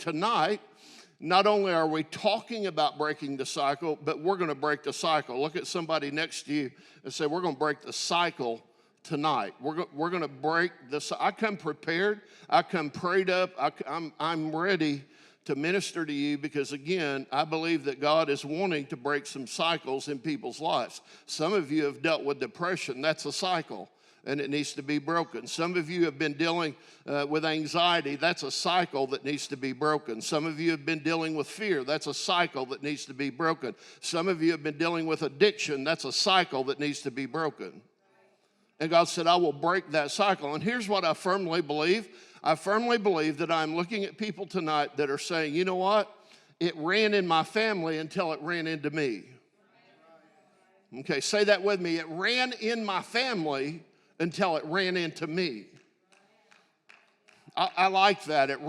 tonight, not only are we talking about breaking the cycle, but we're going to break the cycle. Look at somebody next to you and say, we're going to break the cycle tonight. We're going to break this. I come prepared. I come prayed up. I'm ready to minister to you because, again, I believe that God is wanting to break some cycles in people's lives. Some of you have dealt with depression. That's a cycle, and it needs to be broken. Some of you have been dealing with anxiety. That's a cycle that needs to be broken. Some of you have been dealing with fear. That's a cycle that needs to be broken. Some of you have been dealing with addiction. That's a cycle that needs to be broken. And God said, I will break that cycle. And here's what I firmly believe. I firmly believe that I'm looking at people tonight that are saying, you know what? It ran in my family until it ran into me. Okay, say that with me. It ran in my family until it ran into me. I like that.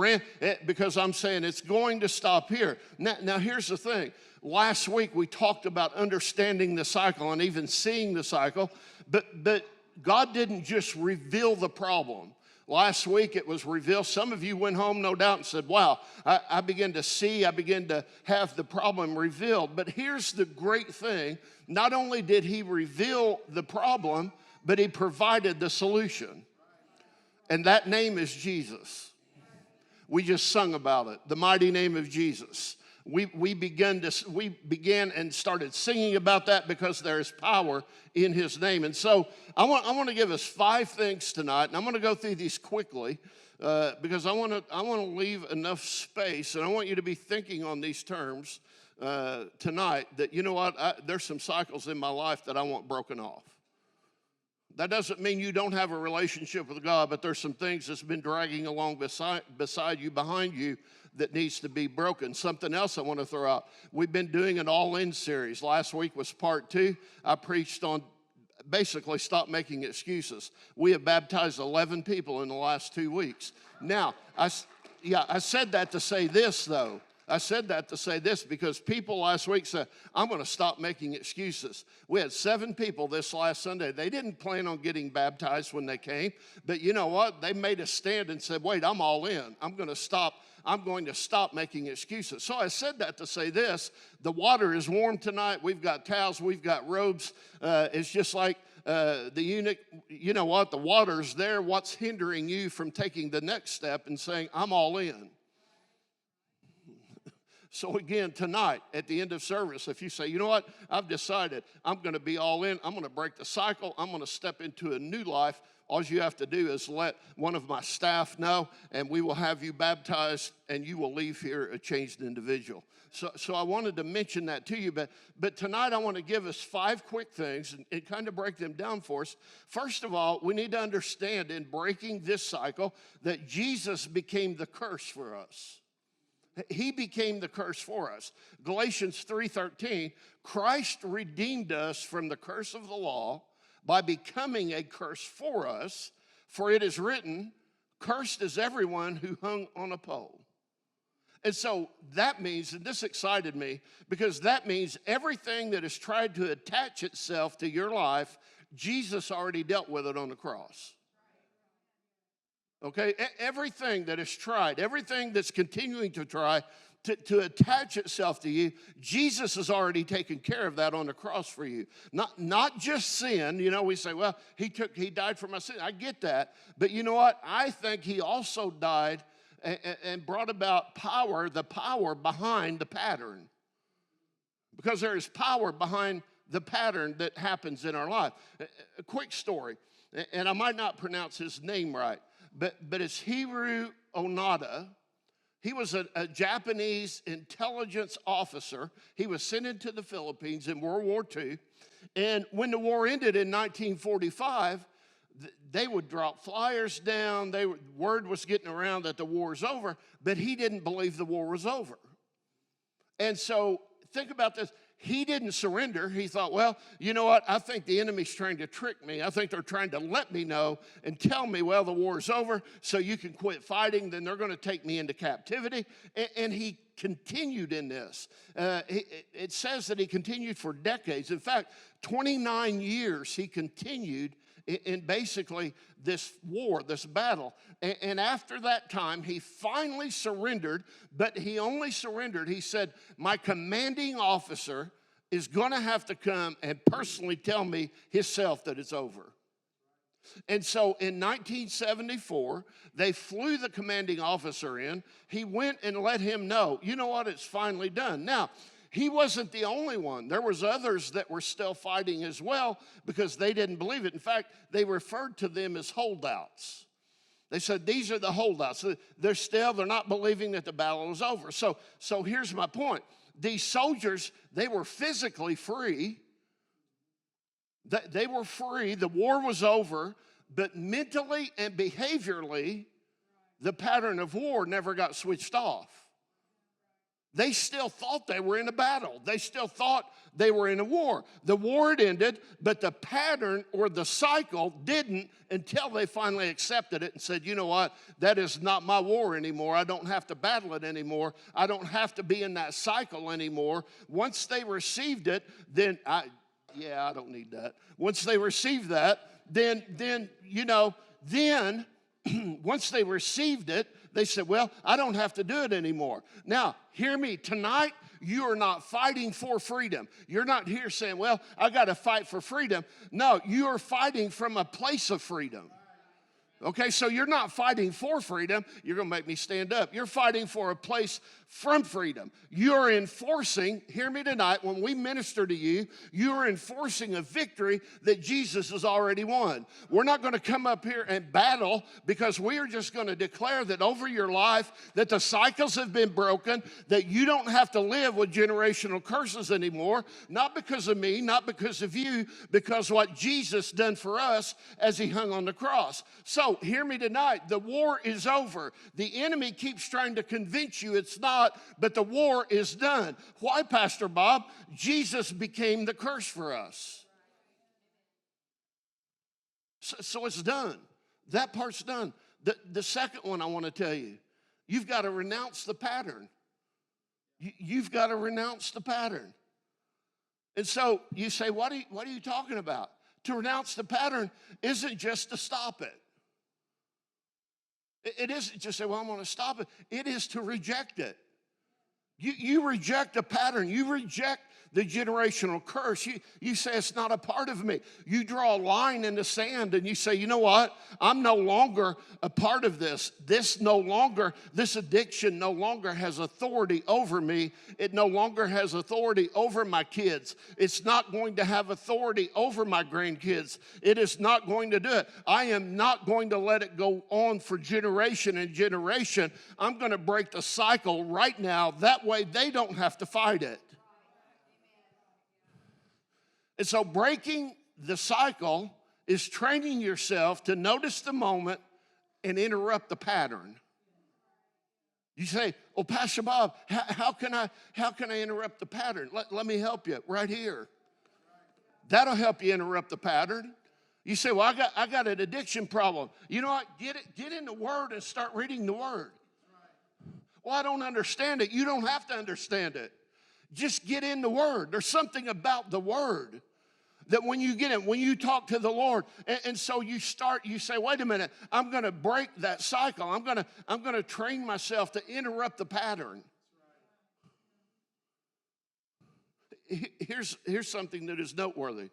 Because I'm saying it's going to stop here. Now here's the thing. Last week we talked about understanding the cycle and even seeing the cycle, but God didn't just reveal the problem. Last week it was revealed. Some of you went home, no doubt, and said, wow, I began to see, I began to have the problem revealed. But here's the great thing. Not only did he reveal the problem, but he provided the solution. And that name is Jesus. We just sung about it, the mighty name of Jesus. We began and started singing about that because there is power in his name. And so I want to give us 5 things tonight, and I'm going to go through these quickly because I want to leave enough space, and I want you to be thinking on these terms tonight that, you know what, there's some cycles in my life that I want broken off. That doesn't mean you don't have a relationship with God, but there's some things that's been dragging along beside you, behind you, that needs to be broken. Something else I want to throw out. We've been doing an all-in series. Last week was part 2. I preached on basically stop making excuses. We have baptized 11 people in the last 2 weeks. Now, I said that to say this, though. I said that to say this because people last week said, I'm going to stop making excuses. We had 7 people this last Sunday. They didn't plan on getting baptized when they came, but you know what? They made a stand and said, wait, I'm all in. I'm going to stop making excuses. So I said that to say this. The water is warm tonight. We've got towels. We've got robes. It's just like the eunuch. You know what? The water's there. What's hindering you from taking the next step and saying, I'm all in? So again, tonight, at the end of service, if you say, you know what, I've decided I'm going to be all in, I'm going to break the cycle, I'm going to step into a new life, all you have to do is let one of my staff know, and we will have you baptized, and you will leave here a changed individual. So I wanted to mention that to you, but tonight I want to give us 5 quick things and kind of break them down for us. First of all, we need to understand in breaking this cycle that Jesus became the curse for us. He became the curse for us. Galatians 3:13, Christ redeemed us from the curse of the law by becoming a curse for us, for it is written, cursed is everyone who hung on a pole. And so that means, and this excited me, because that means everything that has tried to attach itself to your life, Jesus already dealt with it on the cross. Okay, everything that is tried, everything that's continuing to try to attach itself to you, Jesus has already taken care of that on the cross for you. Not just sin. You know, we say, well, he died for my sin. I get that. But you know what? I think he also died and brought about the power behind the pattern. Because there is power behind the pattern that happens in our life. A quick story, and I might not pronounce his name right. But it's Hiru Onada. He was a Japanese intelligence officer. He was sent into the Philippines in World War II. And when the war ended in 1945, they would drop flyers down. Word was getting around that the war is over, but he didn't believe the war was over. And so think about this. He didn't surrender. He thought, well, you know what? I think the enemy's trying to trick me. I think they're trying to let me know and tell me, well, the war's over, so you can quit fighting. Then they're going to take me into captivity. And he continued in this. It says that he continued for decades. In fact, 29 years he continued in basically this war, this battle. And after that time, he finally surrendered, but he only surrendered, he said, my commanding officer is going to have to come and personally tell me himself that it's over. And so in 1974, they flew the commanding officer in. He went and let him know, you know what, it's finally done. Now, he wasn't the only one. There was others that were still fighting as well because they didn't believe it. In fact, they referred to them as holdouts. They said, these are the holdouts. They're not believing that the battle is over. So here's my point. These soldiers, they were physically free. They were free. The war was over. But mentally and behaviorally, the pattern of war never got switched off. They still thought they were in a battle. They still thought they were in a war. The war had ended, but the pattern or the cycle didn't until they finally accepted it and said, you know what, that is not my war anymore. I don't have to battle it anymore. I don't have to be in that cycle anymore. Once they received it, then I don't need that. Once they received that, then once they received it, they said, well, I don't have to do it anymore. Now, hear me. Tonight, you are not fighting for freedom. You're not here saying, well, I got to fight for freedom. No, you are fighting from a place of freedom. Okay, so you're not fighting for freedom. You're going to make me stand up. You're fighting for a place from freedom. You're enforcing, hear me tonight, when we minister to you, you're enforcing a victory that Jesus has already won. We're not going to come up here and battle because we are just going to declare that over your life that the cycles have been broken, that you don't have to live with generational curses anymore, not because of me, not because of you, because what Jesus done for us as he hung on the cross. So, hear me tonight. The war is over. The enemy keeps trying to convince you it's not, but the war is done. Why, Pastor Bob? Jesus became the curse for us. So it's done. That part's done. The second one I want to tell you, you've got to renounce the pattern. You've got to renounce the pattern. And so you say, what are you talking about? To renounce the pattern isn't just to stop it. It isn't just say, well, I'm going to stop it. It is to reject it. You reject a pattern. You reject the generational curse. You say it's not a part of me. You draw a line in the sand and you say, you know what? I'm no longer a part of this. This addiction no longer has authority over me. It no longer has authority over my kids. It's not going to have authority over my grandkids. It is not going to do it. I am not going to let it go on for generation and generation. I'm going to break the cycle right now. That way they don't have to fight it. And so breaking the cycle is training yourself to notice the moment and interrupt the pattern. You say, oh, Pastor Bob, how can I interrupt the pattern? Let me help you right here. That'll help you interrupt the pattern. You say, well, I got an addiction problem. You know what? Get in the Word and start reading the Word. Well, I don't understand it. You don't have to understand it. Just get in the Word. There's something about the Word that when you get in, when you talk to the Lord, and so you say, wait a minute, I'm going to break that cycle. I'm going to train myself to interrupt the pattern. Here's something that is noteworthy.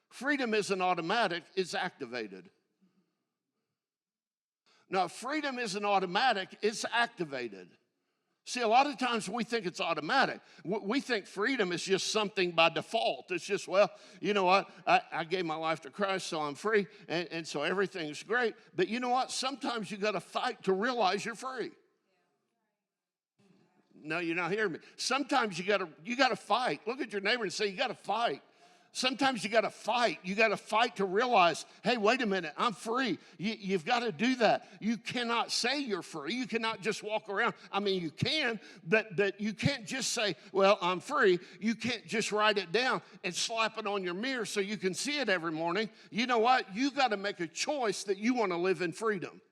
Freedom isn't automatic, it's activated. Now, freedom isn't automatic, it's activated. See, a lot of times we think it's automatic. We think freedom is just something by default. It's just, well, you know what? I gave my life to Christ, so I'm free, and so everything's great. But you know what? Sometimes you got to fight to realize you're free. No, you're not hearing me. Sometimes you got to fight. Look at your neighbor and say, you got to fight. Sometimes you got to fight. You got to fight to realize, hey, wait a minute, I'm free. You've got to do that. You cannot say you're free. You cannot just walk around. I mean, you can, but you can't just say, well, I'm free. You can't just write it down and slap it on your mirror so you can see it every morning. You know what? You got to make a choice that you want to live in freedom.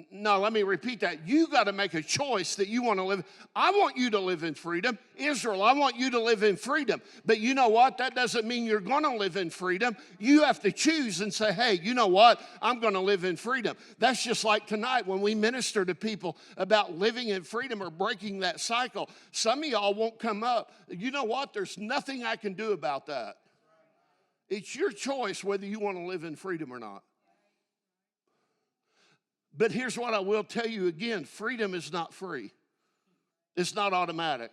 No, let me repeat that. You got to make a choice that you want to live. I want you to live in freedom. Israel, I want you to live in freedom. But you know what? That doesn't mean you're going to live in freedom. You have to choose and say, hey, you know what? I'm going to live in freedom. That's just like tonight when we minister to people about living in freedom or breaking that cycle. Some of y'all won't come up. You know what? There's nothing I can do about that. It's your choice whether you want to live in freedom or not. But here's what I will tell you again. Freedom is not free. It's not automatic.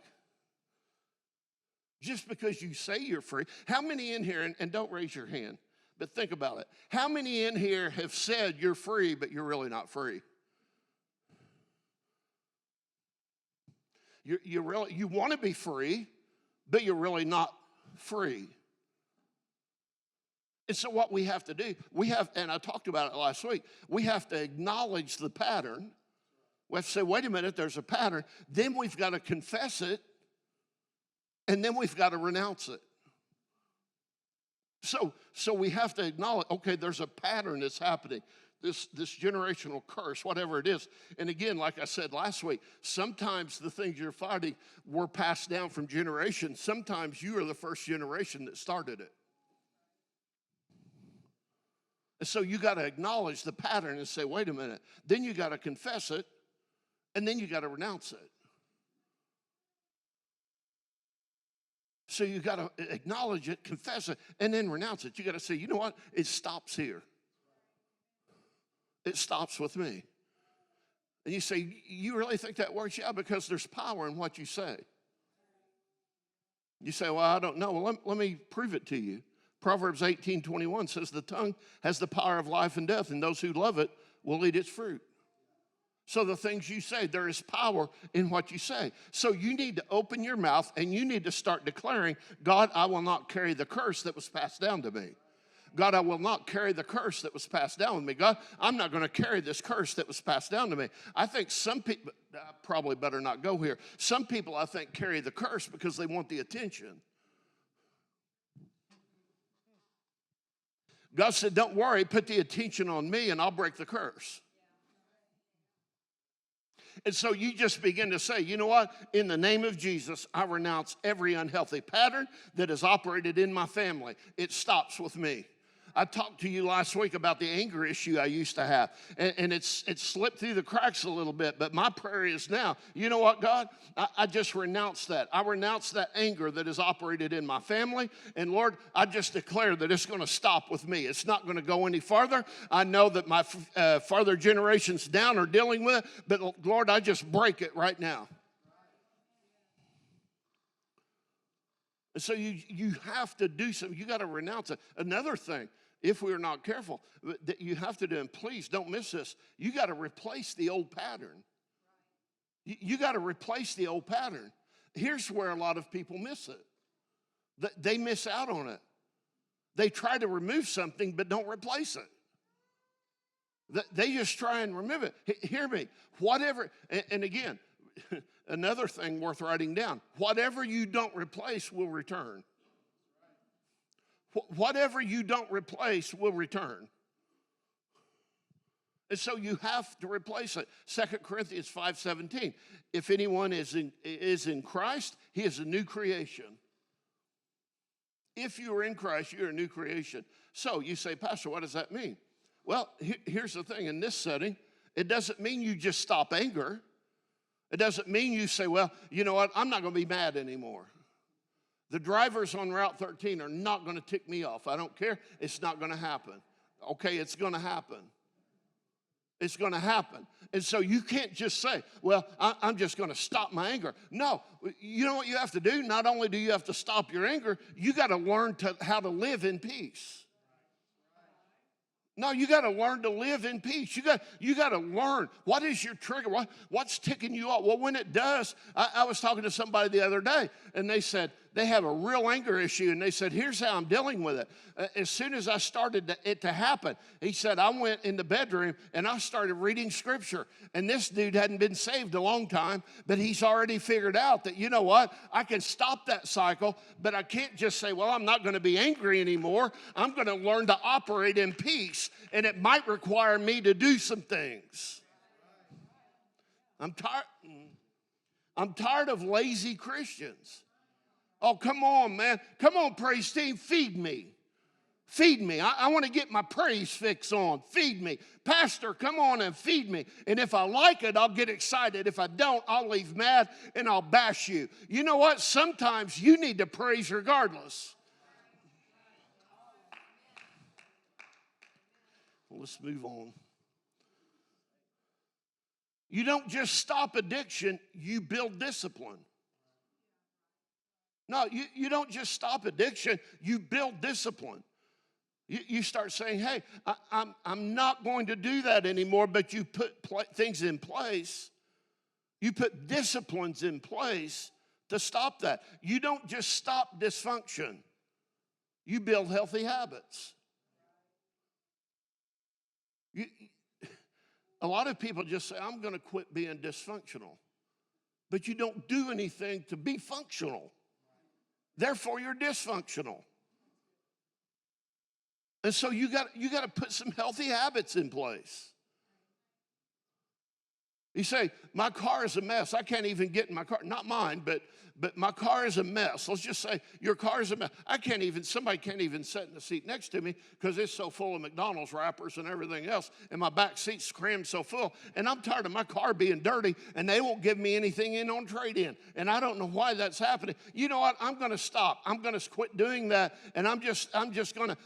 Just because you say you're free. How many in here, and don't raise your hand, but think about it. How many in here have said you're free, but you're really not free? You want to be free, but you're really not free. And so what we have to do, and I talked about it last week, we have to acknowledge the pattern. We have to say, wait a minute, there's a pattern. Then we've got to confess it, and then we've got to renounce it. So we have to acknowledge, okay, there's a pattern that's happening, this generational curse, whatever it is. And again, like I said last week, sometimes the things you're fighting were passed down from generations. Sometimes you are the first generation that started it. And so you got to acknowledge the pattern and say, wait a minute. Then you got to confess it, and then you got to renounce it. So you got to acknowledge it, confess it, and then renounce it. You got to say, you know what? It stops here. It stops with me. And you say, you really think that works? Yeah, because there's power in what you say. You say, well, I don't know. Well, let me prove it to you. Proverbs 18:21 says the tongue has the power of life and death, and those who love it will eat its fruit. So the things you say, there is power in what you say. So you need to open your mouth and you need to start declaring, God, I will not carry the curse that was passed down to me. God, I will not carry the curse that was passed down to me. God, I'm not going to carry this curse that was passed down to me. I think some people, I probably better not go here. Some people, I think, carry the curse because they want the attention. God said, don't worry, put the attention on me and I'll break the curse. And so you just begin to say, you know what? In the name of Jesus, I renounce every unhealthy pattern that has operated in my family. It stops with me. I talked to you last week about the anger issue I used to have, and it's slipped through the cracks a little bit, but my prayer is now, you know what, God? I just renounce that. I renounce that anger that has operated in my family, and Lord, I just declare that it's going to stop with me. It's not going to go any farther. I know that my farther generations down are dealing with it, but Lord, I just break it right now. And so you have to do something. You got to renounce it. Another thing, if we're not careful, that you have to do, and please don't miss this, you got to replace the old pattern. You got to replace the old pattern. Here's where a lot of people miss it. They miss out on it. They try to remove something but don't replace it. They just try and remove it. Hear me. Whatever, and again, another thing worth writing down, whatever you don't replace will return. Whatever you don't replace will return. And so you have to replace it. 2 Corinthians 5:17. If anyone is in Christ, he is a new creation. If you are in Christ, you're a new creation. So you say, Pastor, what does that mean? Well, here's the thing. In this setting, it doesn't mean you just stop anger. It doesn't mean you say, well, you know what, I'm not going to be mad anymore. The drivers on Route 13 are not going to tick me off. I don't care. It's not going to happen. Okay, it's going to happen. It's going to happen. And so you can't just say, well, I'm just going to stop my anger. No, you know what you have to do? Not only do you have to stop your anger, you got to learn how to live in peace. No, you got to learn to live in peace. You got to learn what is your trigger, what's ticking you off. Well, when it does, I was talking to somebody the other day, and they said they have a real anger issue, and they said, here's how I'm dealing with it. As soon as I started it to happen, he said, I went in the bedroom, and I started reading scripture, and this dude hadn't been saved a long time, but he's already figured out that, you know what, I can stop that cycle, but I can't just say, well, I'm not going to be angry anymore. I'm going to learn to operate in peace. And it might require me to do some things. I'm tired. I'm tired of lazy Christians. Oh, come on, man. Come on, praise team, feed me. Feed me. I want to get my praise fix on. Feed me. Pastor, come on and feed me. And if I like it, I'll get excited. If I don't, I'll leave mad and I'll bash you. You know what? Sometimes you need to praise regardless. Well, let's move on. You don't just stop addiction, you build discipline. No, you don't just stop addiction, you build discipline. You start saying, hey, I'm not going to do that anymore, but you put things in place. You put disciplines in place to stop that. You don't just stop dysfunction. You build healthy habits. A lot of people just say, I'm going to quit being dysfunctional. But you don't do anything to be functional. Therefore, you're dysfunctional. And so you got to put some healthy habits in place. You say, my car is a mess. I can't even get in my car. Not mine, but my car is a mess. Let's just say your car is a mess. Somebody can't even sit in the seat next to me because it's so full of McDonald's wrappers and everything else. And my back seat's crammed so full. And I'm tired of my car being dirty and they won't give me anything in on trade-in. And I don't know why that's happening. You know what? I'm going to stop. I'm going to quit doing that. And I'm going to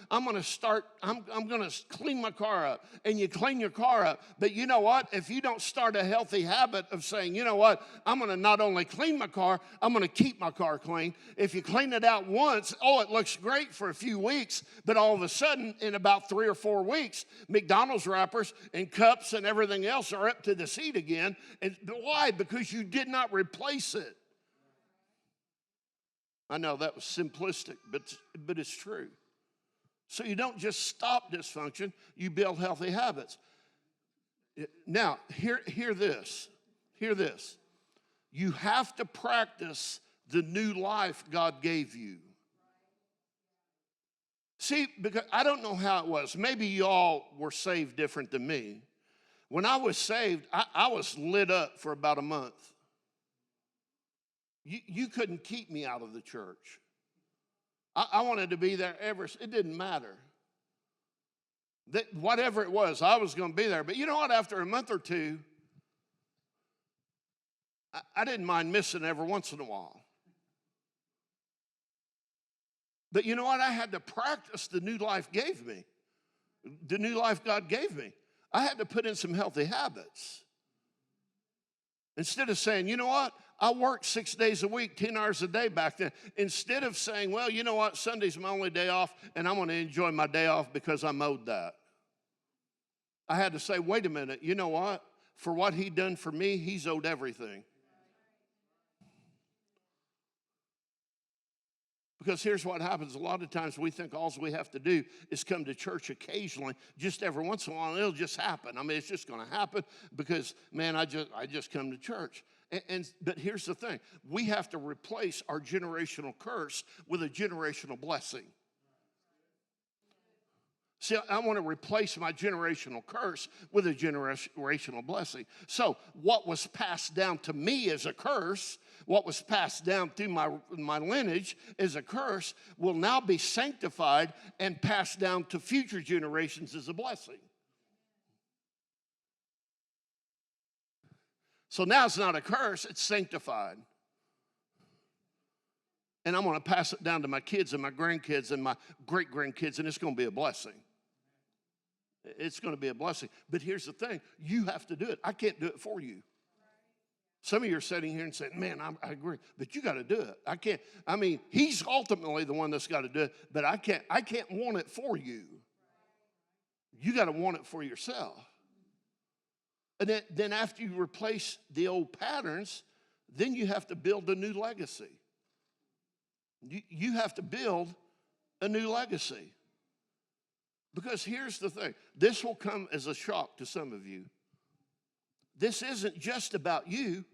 clean my car up. And you clean your car up. But you know what? If you don't start a healthy habit of saying, you know what? I'm going to not only clean my car, I'm going to keep my car clean. If you clean it out once, it looks great for a few weeks, but all of a sudden, in about 3 or 4 weeks, McDonald's wrappers and cups and everything else are up to the seat again. And why? Because you did not replace it. I know that was simplistic, but it's true. So you don't just stop dysfunction, you build healthy habits. Now, hear this. Hear this. You have to practice the new life God gave you. See, because I don't know how it was. Maybe y'all were saved different than me. When I was saved, I was lit up for about a month. You couldn't keep me out of the church. I wanted to be there it didn't matter. Whatever it was, I was going to be there. But you know what? After a month or two, I didn't mind missing every once in a while. But you know what? I had to practice the new life gave me. The new life God gave me. I had to put in some healthy habits. Instead of saying, you know what? I worked 6 days a week, 10 hours a day back then. Instead of saying, well, you know what? Sunday's my only day off, and I'm going to enjoy my day off because I'm owed that. I had to say, wait a minute. You know what? For what he done for me, he's owed everything. Because here's what happens. A lot of times we think all we have to do is come to church occasionally, just every once in a while, and it'll just happen. I mean, it's just going to happen because, man, I just come to church. But here's the thing. We have to replace our generational curse with a generational blessing. See, I want to replace my generational curse with a generational blessing. So what was passed down to me as a curse, what was passed down through my lineage as a curse, will now be sanctified and passed down to future generations as a blessing. So now it's not a curse, it's sanctified. And I'm going to pass it down to my kids and my grandkids and my great-grandkids, and it's going to be a blessing. It's going to be a blessing. But here's the thing. You have to do it. I can't do it for you. Some of you are sitting here and saying, man, I agree. But you got to do it. I can't. I mean, he's ultimately the one that's got to do it. But I can't want it for you. You got to want it for yourself. And then after you replace the old patterns, then you have to build a new legacy. You have to build a new legacy. Because here's the thing. This will come as a shock to some of you. This isn't just about you.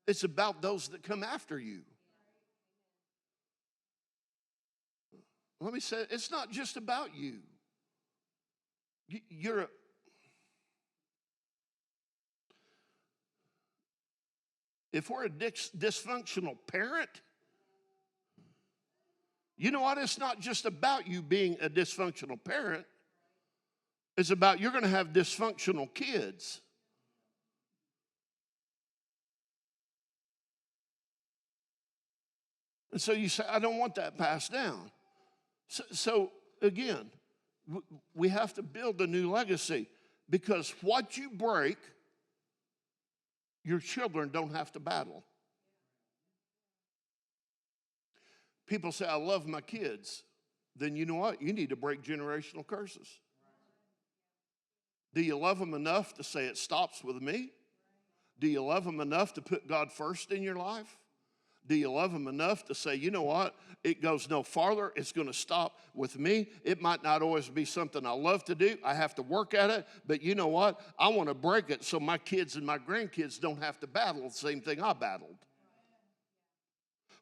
It's about those that come after you. Let me say, it's not just about you. If we're a dysfunctional parent, you know what? It's not just about you being a dysfunctional parent. It's about you're going to have dysfunctional kids. And so you say, I don't want that passed down. So again, we have to build a new legacy, because what you break, your children don't have to battle. People say, I love my kids. Then you know what? You need to break generational curses. Do you love them enough to say it stops with me? Do you love them enough to put God first in your life? Do you love them enough to say, you know what? It goes no farther. It's going to stop with me. It might not always be something I love to do. I have to work at it. But you know what? I want to break it so my kids and my grandkids don't have to battle the same thing I battled.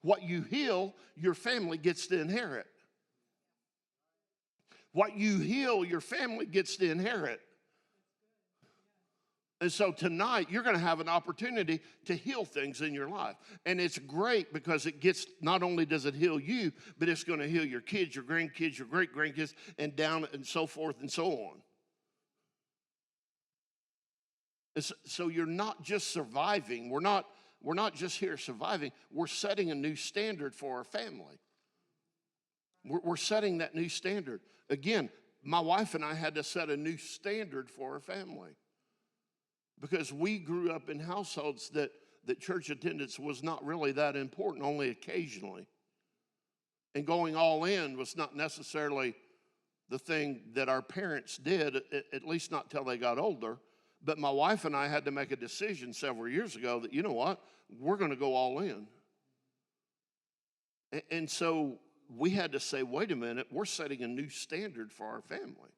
What you heal, your family gets to inherit. What you heal, your family gets to inherit. And so tonight, you're going to have an opportunity to heal things in your life. And it's great because it gets, not only does it heal you, but it's going to heal your kids, your grandkids, your great-grandkids, and down and so forth and so on. And so you're not just surviving. We're not just here surviving. We're setting a new standard for our family. We're setting that new standard. Again, my wife and I had to set a new standard for our family, because we grew up in households that church attendance was not really that important, only occasionally. And going all in was not necessarily the thing that our parents did, at least not till they got older. But my wife and I had to make a decision several years ago that, you know what, we're going to go all in. And so we had to say, wait a minute, we're setting a new standard for our family.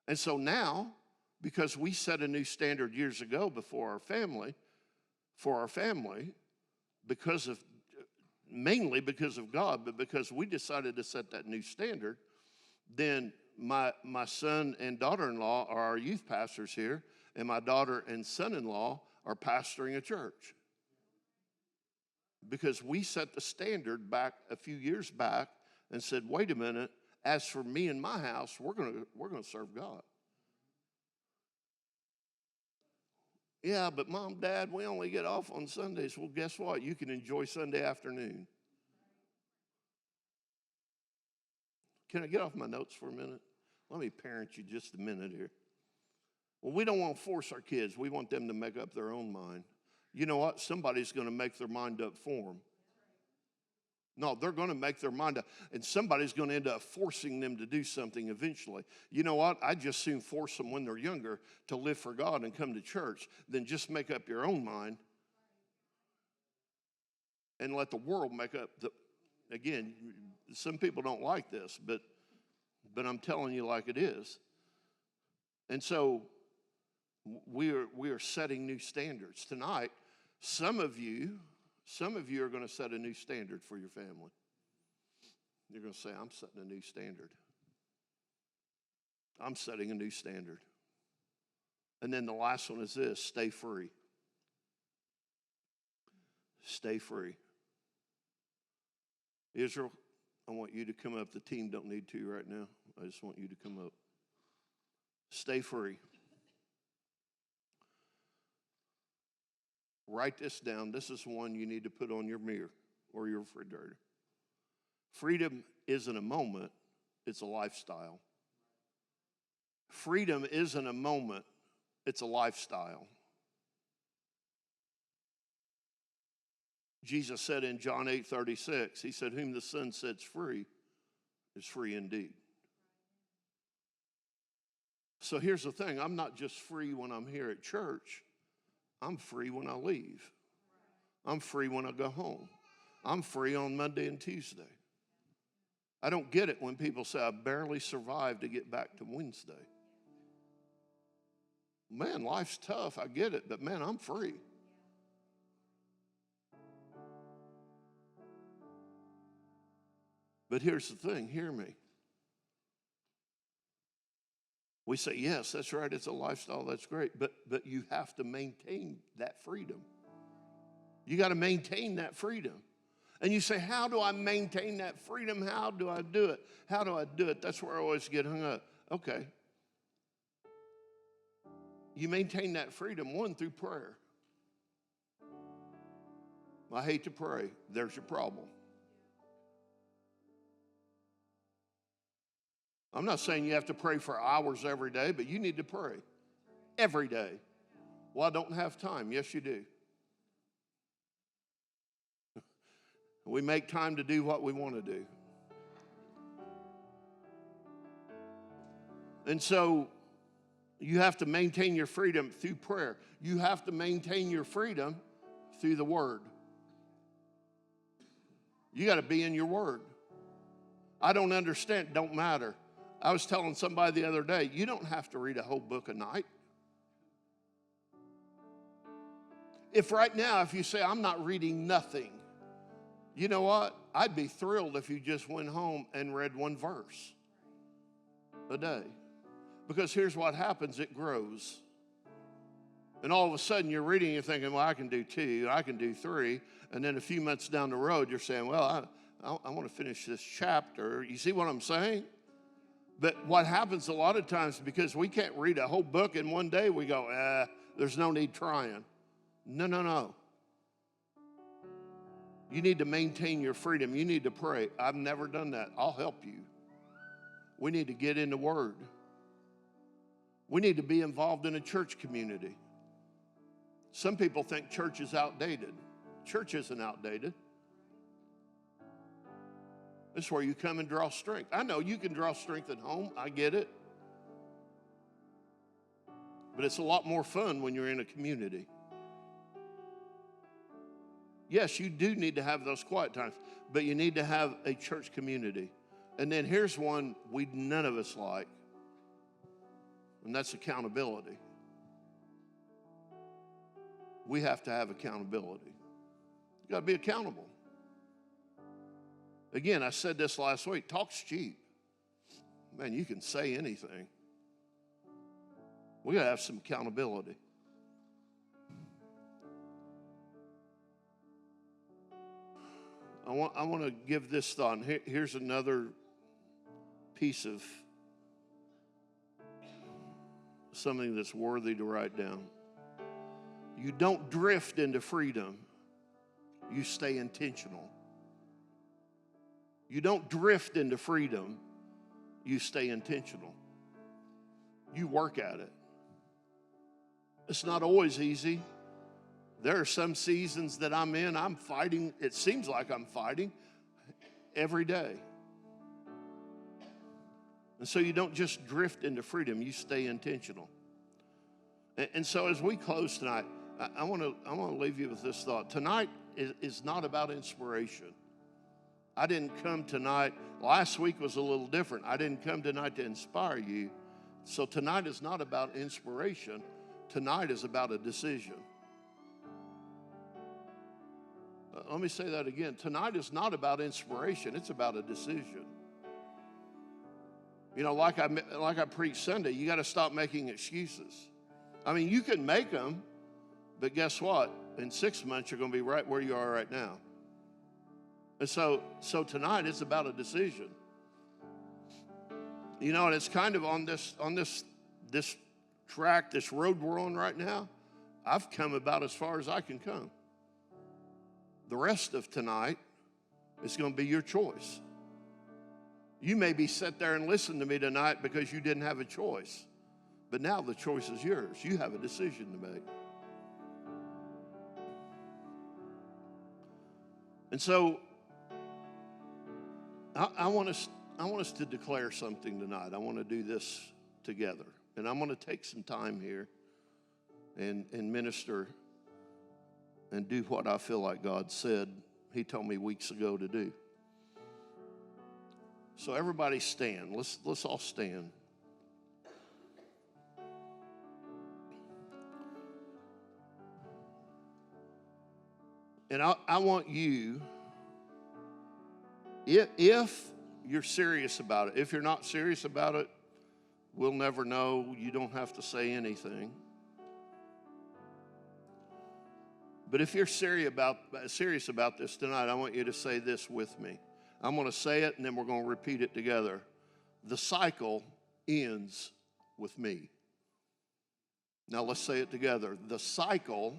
And so now, because we set a new standard years ago for our family, mainly because of God, but because we decided to set that new standard, then my son and daughter-in-law are our youth pastors here, and my daughter and son-in-law are pastoring a church. Because we set the standard back a few years back and said, wait a minute, as for me and my house, we're gonna serve God. Yeah, but Mom, Dad, we only get off on Sundays. Well, guess what? You can enjoy Sunday afternoon. Can I get off my notes for a minute? Let me parent you just a minute here. Well, we don't want to force our kids. We want them to make up their own mind. You know what? Somebody's going to make their mind up for them. No, they're going to make their mind up, and somebody's going to end up forcing them to do something eventually. You know what? I'd just soon force them when they're younger to live for God and come to church than just make up your own mind and let the world make up the. Again, some people don't like this, but I'm telling you like it is. And so we are setting new standards tonight. Some of you are going to set a new standard for your family. You're going to say, I'm setting a new standard. I'm setting a new standard. And then the last one is this: stay free. Stay free. Israel, I want you to come up. The team don't need to right now. I just want you to come up. Stay free. Write this down. This is one you need to put on your mirror or your refrigerator. Freedom isn't a moment, it's a lifestyle. Freedom isn't a moment, it's a lifestyle. Jesus said in John 8:36, he said, whom the Son sets free is free indeed. So here's the thing, I'm not just free when I'm here at church. I'm free when I leave. I'm free when I go home. I'm free on Monday and Tuesday. I don't get it when people say, I barely survived to get back to Wednesday. Man, life's tough. I get it, but man, I'm free. But here's the thing, hear me. We say, yes, that's right, it's a lifestyle, that's great, but you have to maintain that freedom. You got to maintain that freedom. And you say, how do I maintain that freedom? How do I do it? How do I do it? That's where I always get hung up. Okay. You maintain that freedom, one, through prayer. I hate to pray. There's your problem. I'm not saying you have to pray for hours every day, but you need to pray every day. Well, I don't have time. Yes, you do. We make time to do what we want to do. And so you have to maintain your freedom through prayer. You have to maintain your freedom through the Word. You got to be in your Word. I don't understand. Don't matter. I was telling somebody the other day, you don't have to read a whole book a night. If right now, if you say, I'm not reading nothing, you know what? I'd be thrilled if you just went home and read one verse a day. Because here's what happens, it grows. And all of a sudden you're reading, you're thinking, well, I can do 2, I can do 3. And then a few months down the road, you're saying, well, I want to finish this chapter. You see what I'm saying? But what happens a lot of times, because we can't read a whole book in one day, we go, there's no need trying. No. You need to maintain your freedom. You need to pray. I've never done that. I'll help you. We need to get in the Word. We need to be involved in a church community. Some people think church is outdated. Church isn't outdated. It's where you come and draw strength. I know you can draw strength at home. I get it. But it's a lot more fun when you're in a community. Yes, you do need to have those quiet times, but you need to have a church community. And then here's one none of us like, and that's accountability. We have to have accountability. You got to be accountable. Again, I said this last week, talk's cheap. Man, you can say anything. We got to have some accountability. I want to give this thought. And here's another piece of something that's worthy to write down. You don't drift into freedom. You stay intentional. You don't drift into freedom. You stay intentional. You work at it. It's not always easy. There are some seasons that I'm in, I'm fighting. It seems like I'm fighting every day. And so you don't just drift into freedom, you stay intentional. And so as we close tonight, I want to leave you with this thought. Tonight is not about inspiration. I didn't come tonight. Last week was a little different. I didn't come tonight to inspire you. So tonight is not about inspiration. Tonight is about a decision. Let me say that again. Tonight is not about inspiration. It's about a decision. You know, like I preached Sunday, you got to stop making excuses. I mean, you can make them, but guess what? In 6 months, you're going to be right where you are right now. And so tonight, it's about a decision. You know, and it's kind of on this track, this road we're on right now. I've come about as far as I can come. The rest of tonight is going to be your choice. You may be sit there and listen to me tonight because you didn't have a choice. But now the choice is yours. You have a decision to make. And so I want us to declare something tonight. I want to do this together. And I'm going to take some time here and minister and do what I feel like God said He told me weeks ago to do. So everybody stand. Let's all stand. And I want you, if you're serious about it, if you're not serious about it, we'll never know. You don't have to say anything. But if you're serious about this tonight, I want you to say this with me. I'm going to say it, and then we're going to repeat it together. The cycle ends with me. Now let's say it together. The cycle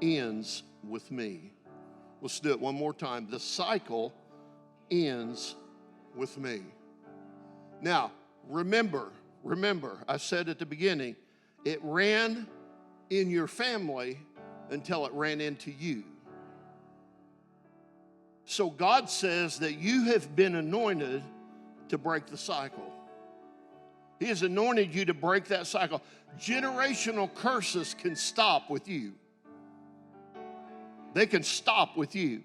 ends with me. Let's do it one more time. The cycle ends with me. Now, remember, I said at the beginning, it ran in your family until it ran into you. So God says that you have been anointed to break the cycle. He has anointed you to break that cycle. Generational curses can stop with you. They can stop with you.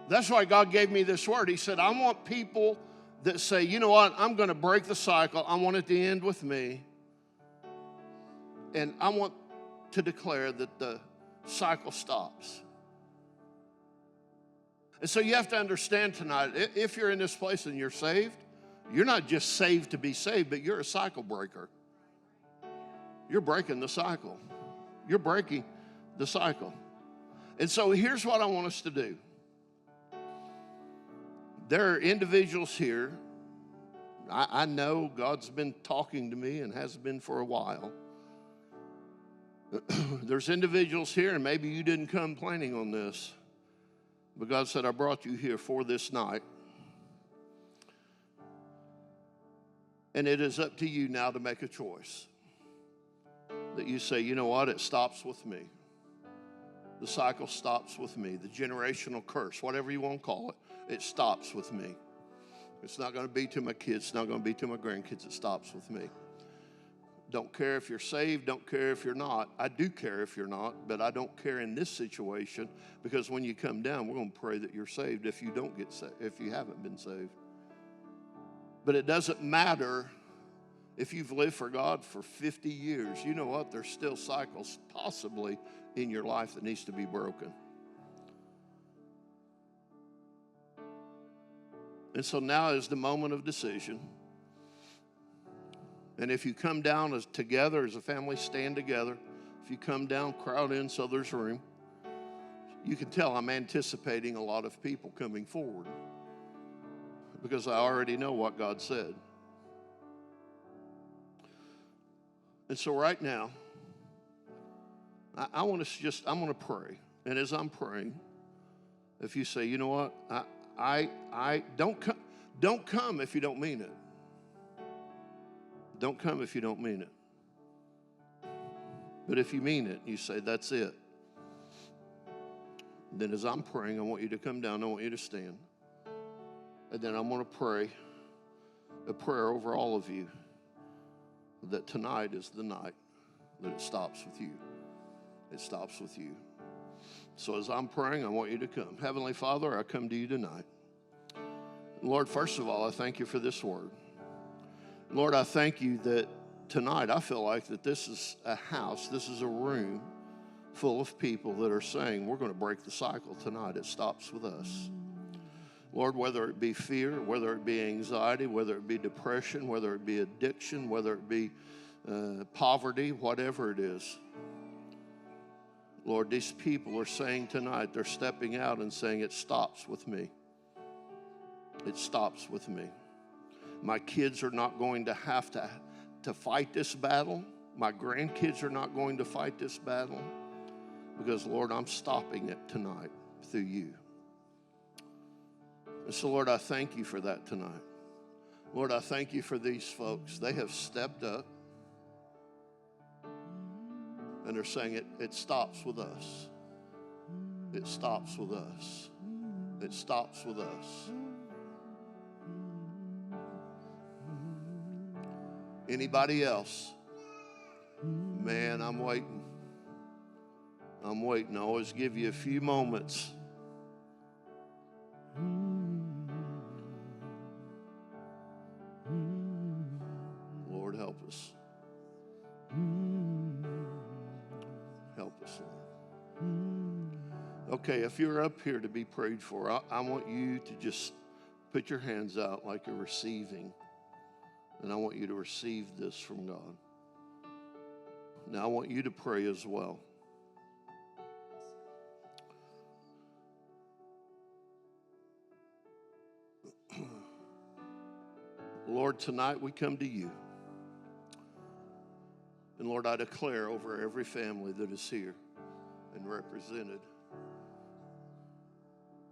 That's why God gave me this word. He said, I want people that say, you know what, I'm going to break the cycle. I want it to end with me. And I want to declare that the cycle stops. And so you have to understand tonight, if you're in this place and you're saved, you're not just saved to be saved, but you're a cycle breaker. You're breaking the cycle. You're breaking the cycle. And so here's what I want us to do. There are individuals here. I know God's been talking to me and has been for a while. There's individuals here, and maybe you didn't come planning on this, but God said, I brought you here for this night. And it is up to you now to make a choice. That you say, you know what, it stops with me. The cycle stops with me. The generational curse, whatever you want to call it, it stops with me. It's not going to be to my kids. It's not going to be to my grandkids. It stops with me. Don't care if you're saved. Don't care if you're not. I do care if you're not, but I don't care in this situation, because when you come down, we're going to pray that you're saved if you don't get saved, if you haven't been saved. But it doesn't matter if you've lived for God for 50 years. You know what? There's still cycles possibly in your life that needs to be broken. And so now is the moment of decision. And if you come down as together as a family, stand together. If you come down, crowd in so there's room. You can tell I'm anticipating a lot of people coming forward, because I already know what God said. And so right now, I'm going to pray. And as I'm praying, if you say, you know what, I don't come if you don't mean it. Don't come if you don't mean it. But if you mean it, you say, that's it. Then as I'm praying, I want you to come down. I want you to stand. And then I'm going to pray a prayer over all of you, that tonight is the night that it stops with you. It stops with you. So as I'm praying, I want you to come. Heavenly Father, I come to you tonight. Lord, first of all, I thank you for this word. Lord, I thank you that tonight I feel like that this is a house, this is a room full of people that are saying, we're going to break the cycle tonight. It stops with us. Lord, whether it be fear, whether it be anxiety, whether it be depression, whether it be addiction, whether it be poverty, whatever it is. Lord, these people are saying tonight, they're stepping out and saying, it stops with me. It stops with me. My kids are not going to have to fight this battle. My grandkids are not going to fight this battle, because, Lord, I'm stopping it tonight through you. And so, Lord, I thank you for that tonight. Lord, I thank you for these folks. They have stepped up, and they're saying it stops with us. It stops with us. It stops with us. Anybody else? Man, I'm waiting. I'm waiting. I always give you a few moments. Lord, help us. Help us, Lord. Okay, if you're up here to be prayed for, I want you to just put your hands out like you're receiving. And I want you to receive this from God. Now I want you to pray as well. Lord, tonight we come to you. And Lord, I declare over every family that is here and represented,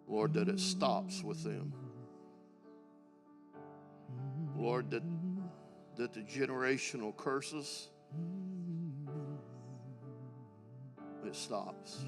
Lord, that it stops with them. Lord, that the generational curses, it stops.